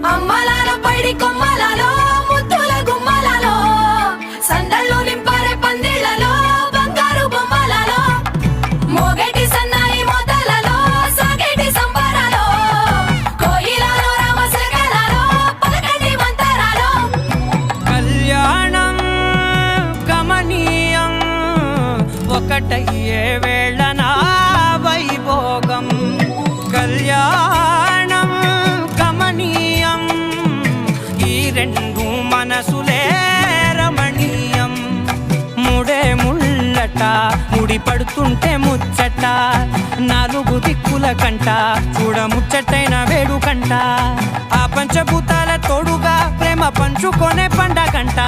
అమ్మలాలో పైడి కొమ్మలలో ముద్దుల గుమ్మలలో సందళ్ళు నింపారే పందిళ్లలో బంగారు బొమ్మలలో మోగేటి సన్నాయి మోతలలో సాగేటి సంబరాలో కోయిలలో రామశకలలో పలకటి మంతరాలో కళ్యాణం గమనీయం ఒకటయ్యే వేళనా వైభోగం కళ్యాణం గమనీయం ఈ రెండు మనసులే రమణీయం ముడే ముళ్ళట ముడి పడుతుంటే ముచ్చట నాలుగు దిక్కుల కంట చూడ ముచ్చటైన వేడుకంట ఆ పంచభూతాల తోడుగా ప్రేమ పంచుకొనే పండగంట